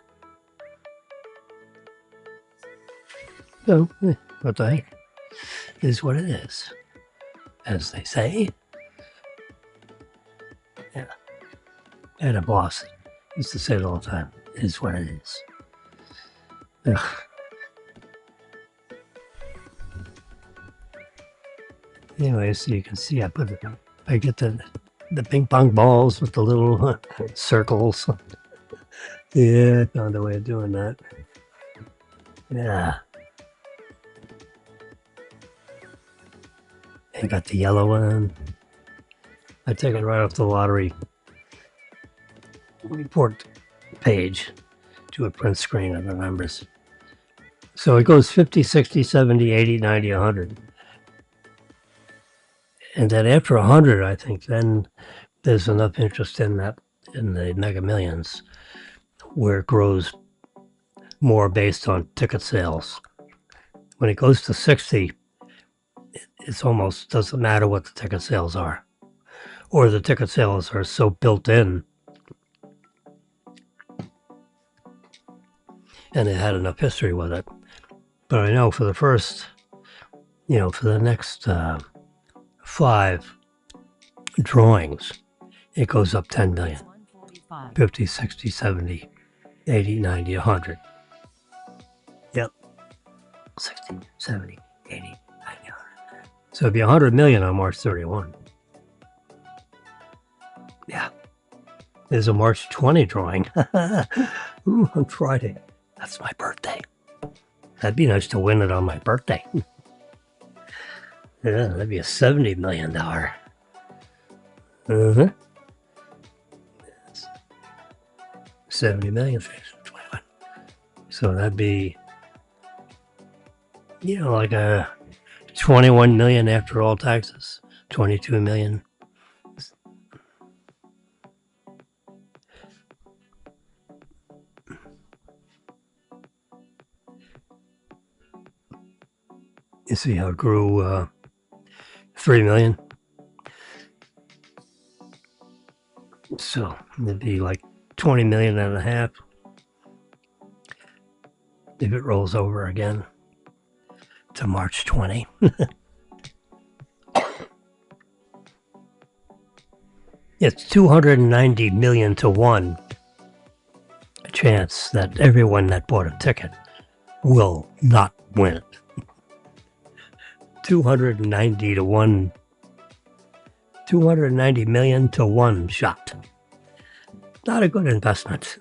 A: So, what the heck? It is what it is, as they say. Yeah. I had a boss used to say it all the time. It is what it is. Ugh. Anyway, so you can see I get the ping pong balls with the little circles. Yeah, I found a way of doing that. Yeah. I got the yellow one. I take it right off the lottery report page to a print screen of the numbers. So it goes 50, 60, 70, 80, 90, 100. And then after 100, I think then there's enough interest in the Mega Millions where it grows more based on ticket sales. When it goes to 60, it's almost doesn't matter what the ticket sales are, or the ticket sales are so built in and it had enough history with it. But I know for the first, for the next 5 drawings, it goes up 10 million. 50, 60, 70, 80, 90, 100. Yep. 60, 70, 80, 90, 100. So it'd be 100 million on March 31. Yeah. There's a March 20 drawing. Ooh, on Friday. That's my birthday. That'd be nice to win it on my birthday. Yeah, that'd be a $70 million. Uh-huh. 70 million. 21. So that'd be, like a 21 million after all taxes. 22 million. You see how it grew 3 million? So it'd be like 20 million and a half if it rolls over again. to March 20. It's 290 million to 1 chance that everyone that bought a ticket will not win it. 290 to 1. 290 million to 1 shot. Not a good investment.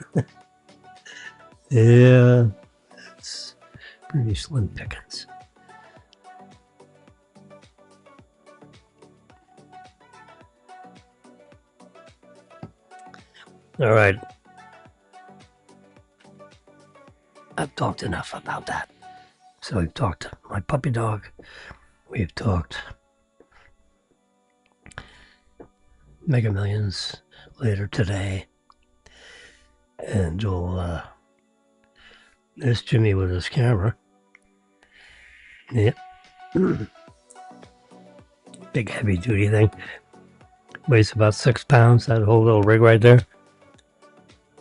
A: Yeah, it's pretty slim pickings. All right. I've talked enough about that. So we've talked my puppy dog. We've talked Mega Millions later today. And we'll, there's Jimmy with his camera. Yep. Big heavy duty thing. Weighs about 6 pounds, that whole little rig right there.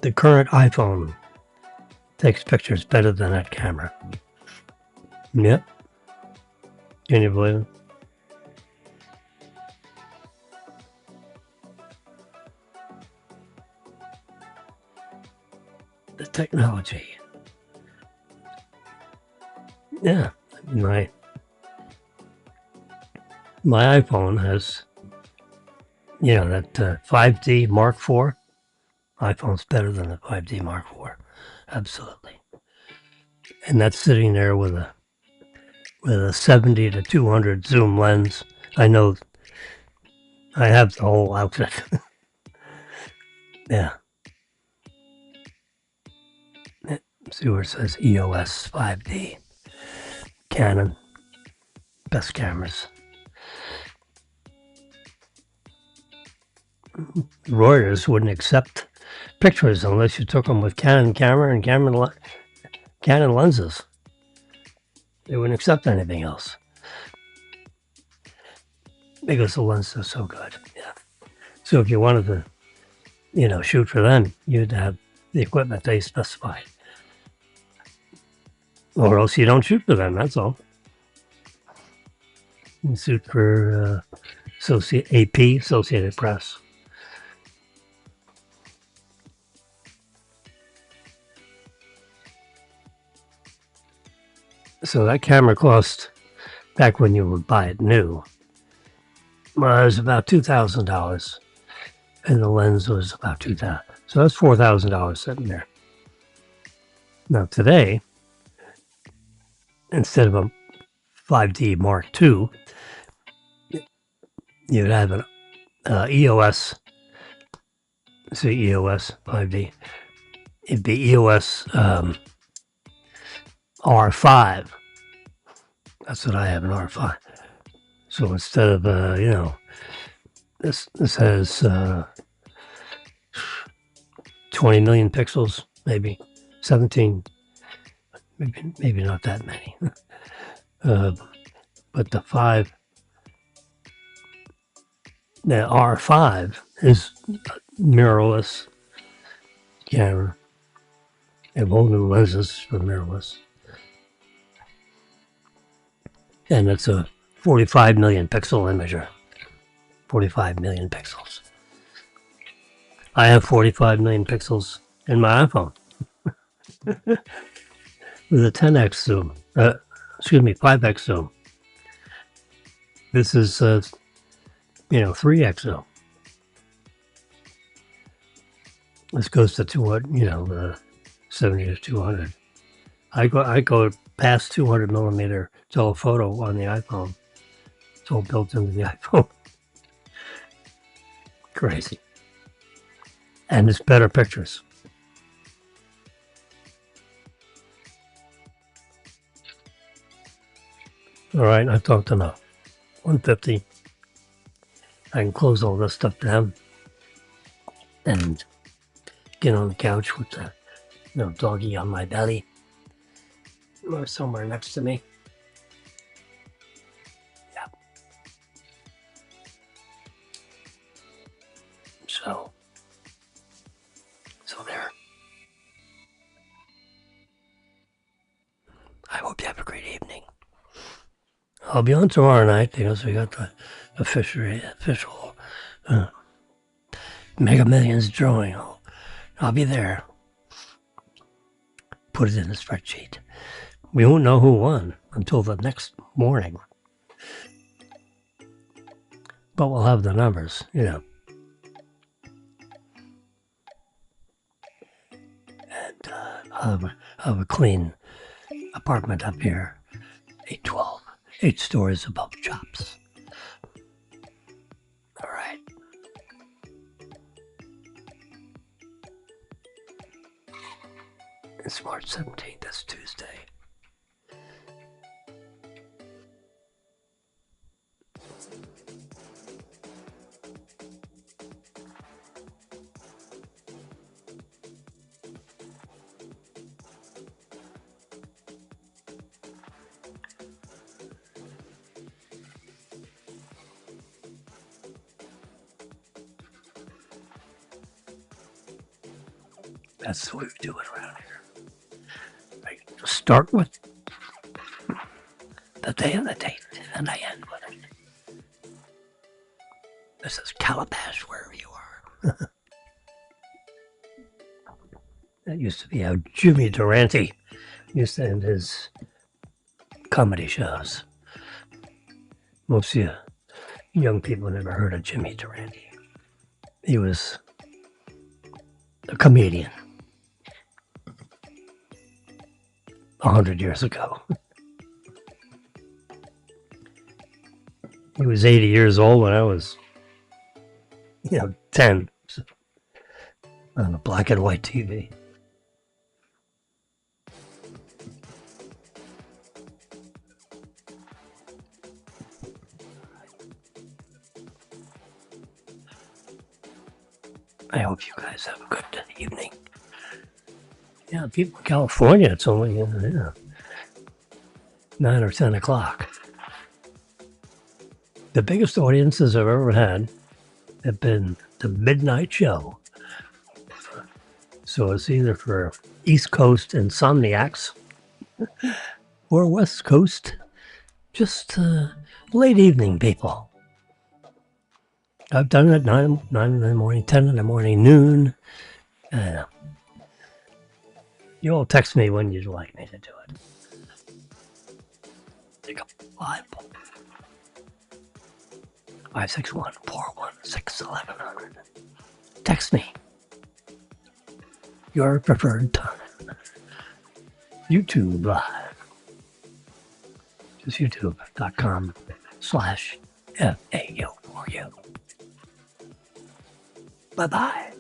A: The current iPhone takes pictures better than that camera. Yep. Can you believe it? The technology. Yeah, my iPhone has, you know, that 5D Mark IV. iPhone's better than the 5D Mark IV, absolutely. And that's sitting there with a 70 to 200 zoom lens. I know I have the whole outfit. Yeah. See where it says EOS 5D. Canon. Best cameras. Reuters wouldn't accept pictures unless you took them with Canon camera and Canon lenses. They wouldn't accept anything else. Because the lenses are so good. Yeah. So if you wanted to, you know, shoot for them, you'd have the equipment they specified. Or else you don't shoot for them, that's all. You shoot for AP, Associated Press. So that camera cost, back when you would buy it new, was about $2,000. And the lens was about $2,000. So that's $4,000 sitting there. Now today, instead of a 5D Mark II, you'd have an EOS. See EOS 5D. It'd be EOS R5. That's what I have, an R5. So instead of you know, this has 20 million pixels, maybe 17, maybe not that many. But the R5 is mirrorless camera. They have whole new lenses for mirrorless. And it's a 45 million pixel imager. 45 million pixels. I have 45 million pixels in my iPhone. With a 10x zoom. 5x zoom. This is, 3x zoom. This goes to 200, 70 to 200. I go past 200 millimeter telephoto on the iPhone. It's all built into the iPhone. Crazy. And it's better pictures. All right, I've talked enough. 150. I can close all this stuff down and get on the couch with the doggy on my belly or somewhere next to me. Yeah. So there. I hope you have a great evening. I'll be on tomorrow night because we got the official Mega Millions drawing. I'll be there. Put it in the spreadsheet. We won't know who won until the next morning. But we'll have the numbers, you know. And I'll have a clean apartment up here. 812. 8 stories above shops. All right. It's March 17th. That's Tuesday. That's what we do it around here. I start with the day and the date, and I end with it. This is Calabash, wherever you are. That used to be how Jimmy Durante used to end his comedy shows. Most of you young people never heard of Jimmy Durante. He was a comedian 100 years ago. He was 80 years old when I was, 10. So, on a black and white TV. I hope you guys have a good evening. Yeah, people in California, it's only 9 or 10 o'clock. The biggest audiences I've ever had have been the midnight show. So it's either for East Coast insomniacs or West Coast, just late evening people. I've done it 9 in the morning, 10 in the morning, noon. You all text me when you'd like me to do it. Take a 561-416-1100. Text me your preferred time. YouTube Live. Just youtube.com/FAO for you. Bye-bye.